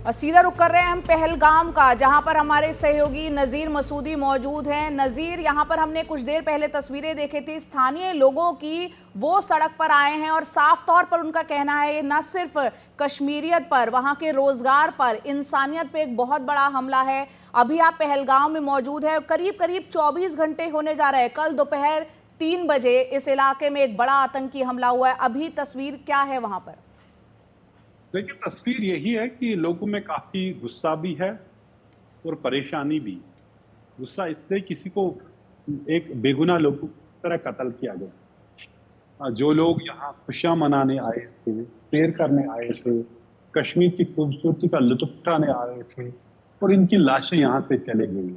सीधा रुख कर रहे हैं हम पहलगाम का, जहां पर हमारे सहयोगी नज़ीर मसूदी मौजूद हैं। नज़ीर, यहां पर हमने कुछ देर पहले तस्वीरें देखी थी स्थानीय लोगों की, वो सड़क पर आए हैं और साफ तौर पर उनका कहना है ये न सिर्फ कश्मीरियत पर, वहां के रोजगार पर, इंसानियत पे एक बहुत बड़ा हमला है। अभी आप पहलगाम में मौजूद है, करीब करीब 24 घंटे होने जा रहे हैं। कल दोपहर 3 बजे इस इलाके में एक बड़ा आतंकी हमला हुआ है। अभी तस्वीर क्या है वहां पर? देखिए, तस्वीर यही है कि लोगों में काफी गुस्सा भी है और परेशानी भी। गुस्सा इसलिए किसी को एक बेगुनाह लोगों को इस तरह कत्ल किया गया। जो लोग यहाँ खुशियां मनाने आए थे, सैर करने आए थे, कश्मीर की खूबसूरती का लुत्फ उठाने आ रहे थे और इनकी लाशें यहाँ से चले गई।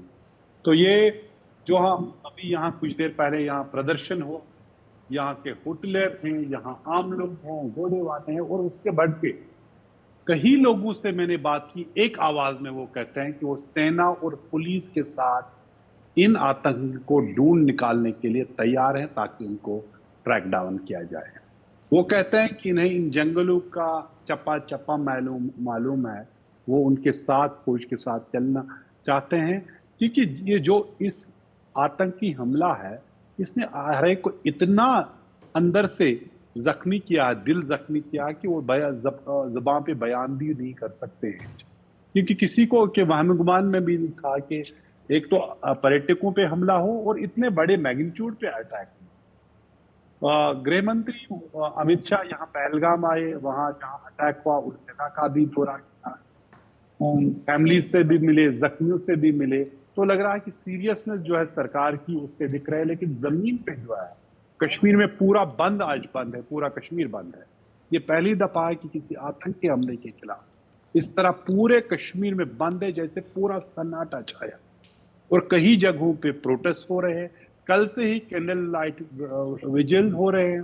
तो ये जो हम अभी यहाँ कुछ देर पहले यहाँ प्रदर्शन हो, यहाँ के होटलर हैं, यहाँ आम लोग हैं, घोड़े वाले हैं और उसके बढ़ के कई लोगों से मैंने बात की, एक आवाज में वो कहते हैं कि वो सेना और पुलिस के साथ इन आतंकी को ढूंढ निकालने के लिए तैयार हैं ताकि उनको ट्रैक डाउन किया जाए। वो कहते हैं कि नहीं, इन जंगलों का चप्पा चप्पा मालूम मालूम है, वो उनके साथ फौज के साथ चलना चाहते हैं, क्योंकि ये जो इस आतंकी हमला है, इसने हर एक को इतना अंदर से जख्मी किया, दिल जख्मी किया कि वो जुबान पे बयान भी नहीं कर सकते हैं। क्योंकि किसी को के वहम गुमान में भी नहीं था कि एक तो पर्यटकों पे हमला हो और इतने बड़े मैग्नीट्यूड पे अटैक हो। गृह मंत्री अमित शाह यहाँ पहलगाम आए, वहां जहाँ अटैक हुआ उस जगह का भी दौरा किया, फैमिली से भी मिले, जख्मियों से भी मिले। तो लग रहा है कि सीरियसनेस जो है सरकार की उससे दिख रहा है, लेकिन जमीन पे जो है कश्मीर में पूरा बंद, आज बंद है, पूरा कश्मीर बंद है। ये पहली दफा है कि किसी आतंकी हमले के खिलाफ इस तरह पूरे कश्मीर में बंद है, जैसे पूरा सन्नाटा छाया। और कई जगहों पे प्रोटेस्ट हो रहे हैं, कल से ही कैंडल लाइट विजिल हो रहे हैं,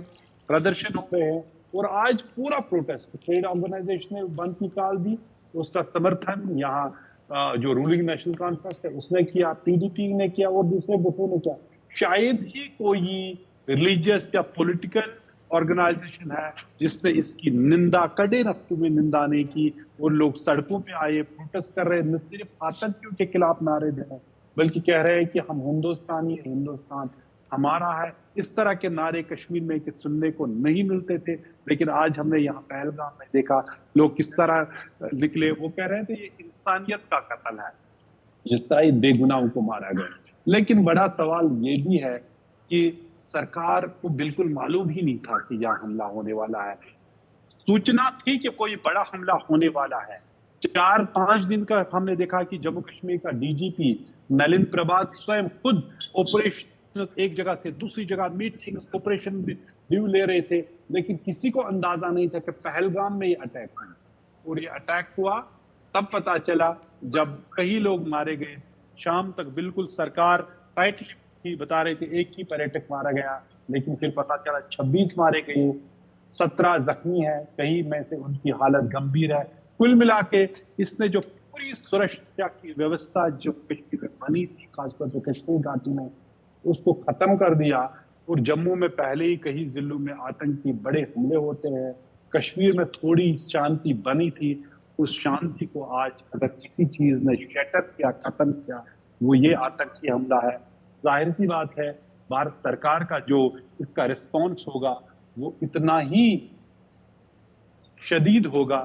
प्रदर्शन हो रहे हैं। और आज पूरा प्रोटेस्ट, ट्रेड ऑर्गेनाइजेशन ने बंद निकाल दी, उसका समर्थन यहाँ जो रूलिंग नेशनल कॉन्फ्रेंस है उसने किया, पीडीपी ने किया और दूसरे गुटों ने किया। शायद ही कोई रिलीजियस या पॉलिटिकल ऑर्गेनाइजेशन है जिसने इसकी निंदा, कड़े रफ्तों में निंदा नहीं की। और लोग सड़कों पे आए, प्रोटेस्ट कर रहे हैं, न सिर्फ आतंकियों के खिलाफ नारे दे रहे हैं, बल्कि कह रहे हैं कि हम हिंदुस्तानी हैं, हिंदुस्तान हमारा है। इस तरह के नारे कश्मीर में कि सुनने को नहीं मिलते थे, लेकिन आज हमने यहाँ पहलगाम में देखा लोग किस तरह निकले। वो कह रहे थे ये इंसानियत का कत्ल है, जिस तरह बेगुनाहों को मारा गया। लेकिन बड़ा सवाल ये भी है कि सरकार को बिल्कुल मालूम ही नहीं था कि यह हमला होने वाला है। सूचना थी कि कोई बड़ा हमला होने वाला है। 4-5 दिन का हमने देखा कि जम्मू कश्मीर का डीजीपी नलिन प्रभात स्वयं खुद ऑपरेशन एक जगह से दूसरी जगह मीटिंग्स, ऑपरेशन रिव्यू ले रहे थे, लेकिन किसी को अंदाजा नहीं था कि पहलगाम में ये अटैक हुआ। और ये अटैक हुआ तब पता चला जब कई लोग मारे गए। शाम तक बिल्कुल सरकार टाइटली बता रहे थे एक ही पर्यटक मारा गया, लेकिन फिर पता चला 26 मारे गए, 17 जख्मी है, कई में से उनकी हालत गंभीर है। कुल मिला के इसने जो पूरी सुरक्षा की व्यवस्था जो कश्मीर में बनी थी, खासतौर पर कश्मीर घाटी में, उसको खत्म कर दिया। और जम्मू में पहले ही कई जिलों में आतंकी बड़े हमले होते हैं, कश्मीर में थोड़ी शांति बनी थी, उस शांति को आज अगर किसी चीज ने शटर किया, खत्म किया, वो ये आतंकी हमला है। जाहिर सी बात है भारत सरकार का जो इसका रिस्पॉन्स होगा वो इतना ही शदीद होगा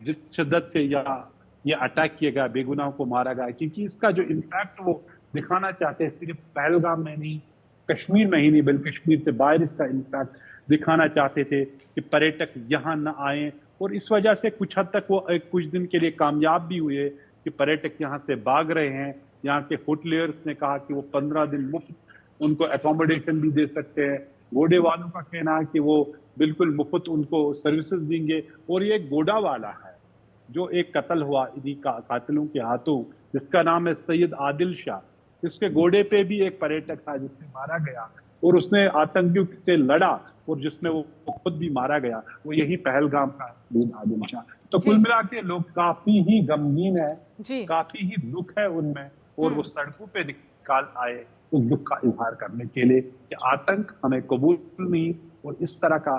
जिस शिद्दत से ये अटैक किया गया, बेगुनाहों को मारा गया। क्योंकि इसका जो इम्पैक्ट वो दिखाना चाहते हैं सिर्फ पहलगाम में नहीं, कश्मीर में ही नहीं, बल्कि कश्मीर से बाहर इसका इम्पैक्ट दिखाना चाहते थे कि पर्यटक यहाँ न आए। और इस वजह से कुछ हद तक वो कुछ दिन के लिए कामयाब भी हुए कि पर्यटक यहाँ से भाग रहे हैं। यहाँ के होटलियर्स ने कहा कि वो 15 दिन मुफ्त उनको एकोमोडेशन भी दे सकते हैं। घोड़े वालों का कहना है कि वो बिल्कुल मुफ्त उनको सर्विसेज देंगे। और ये गोडा वाला है जो एक कत्ल हुआ इन्हीं कातिलों के हाथों, जिसका नाम है सैयद आदिल शाह। इसके घोड़े पे भी एक पर्यटक था जिसने मारा गया और उसने आतंकियों से लड़ा और जिसमें वो खुद भी मारा गया, वो यही पहलगाम का सैयद आदिल शाह। तो कुल मिला के लोग काफी ही गमगीन है, काफी ही दुख है उनमें, और वो सड़कों पे निकाल आए उस दुख का इजहार करने के लिए कि आतंक हमें कबूल नहीं, और इस तरह का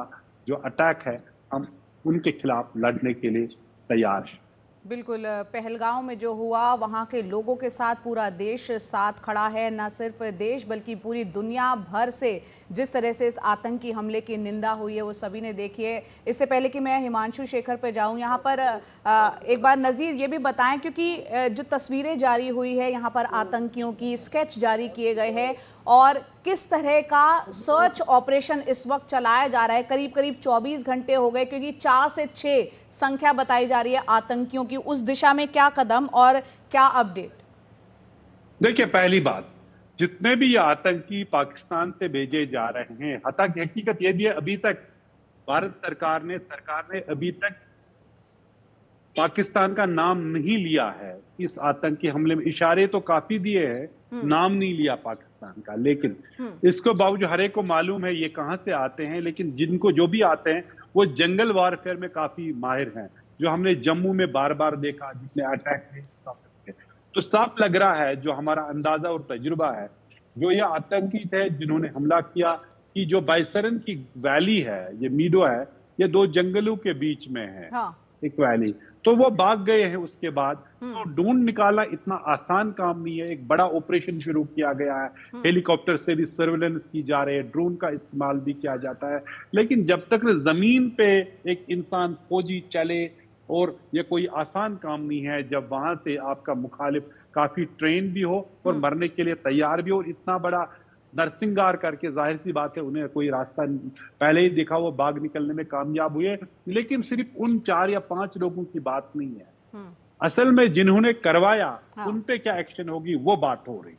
जो अटैक है हम उनके खिलाफ लड़ने के लिए तैयार हैं। बिल्कुल, पहलगांव में जो हुआ वहाँ के लोगों के साथ पूरा देश साथ खड़ा है। न सिर्फ देश बल्कि पूरी दुनिया भर से जिस तरह से इस आतंकी हमले की निंदा हुई है वो सभी ने देखी है। इससे पहले कि मैं हिमांशु शेखर पे जाऊं, यहाँ पर एक बार नज़ीर ये भी बताएं, क्योंकि जो तस्वीरें जारी हुई है यहाँ पर आतंकियों की, स्केच जारी किए गए हैं और किस तरह का सर्च ऑपरेशन इस वक्त चलाया जा रहा है। करीब करीब 24 घंटे हो गए, क्योंकि 4 से 6 संख्या बताई जा रही है आतंकियों की। उस दिशा में क्या कदम और क्या अपडेट? देखिए, पहली बात, जितने भी ये आतंकी पाकिस्तान से भेजे जा रहे हैं, हकीकत ये भी है, अभी तक भारत सरकार ने अभी तक पाकिस्तान का नाम नहीं लिया है। इस आतंकी हमले में इशारे तो काफी दिए हैं, नाम नहीं लिया पाकिस्तान का। लेकिन इसको बावजूद हर एक को मालूम है ये कहां से आते हैं। लेकिन जिनको जो भी आते हैं वो जंगल वारफेयर में काफी माहिर हैं, जो हमने जम्मू में बार बार देखा, जितने अटैक हुए। तो साफ लग रहा है, जो हमारा अंदाजा और तजुर्बा है, जो ये आतंकी थे जिन्होंने हमला किया, कि जो बाइसरन की वैली है, ये मीडो है, ये 2 जंगलों के बीच में है। हाँ। एक वैली, तो वो भाग गए हैं। उसके बाद तो ढूंढ निकालना इतना आसान काम नहीं है। एक बड़ा ऑपरेशन शुरू किया गया है, हेलीकॉप्टर से भी सर्वेलेंस की जा रही है, ड्रोन का इस्तेमाल भी किया जाता है। लेकिन जब तक जमीन पे एक इंसान फौजी चले, और ये कोई आसान काम नहीं है जब वहां से आपका मुखालिफ काफी ट्रेन भी हो और मरने के लिए तैयार भी हो, और इतना बड़ा नरसिंगार करके, जाहिर सी बात है उन्हें कोई रास्ता पहले ही दिखा, वो भाग निकलने में कामयाब हुए। लेकिन सिर्फ उन 4 या 5 लोगों की बात नहीं है, असल में जिन्होंने करवाया उन पे क्या एक्शन होगी वो बात हो रही है।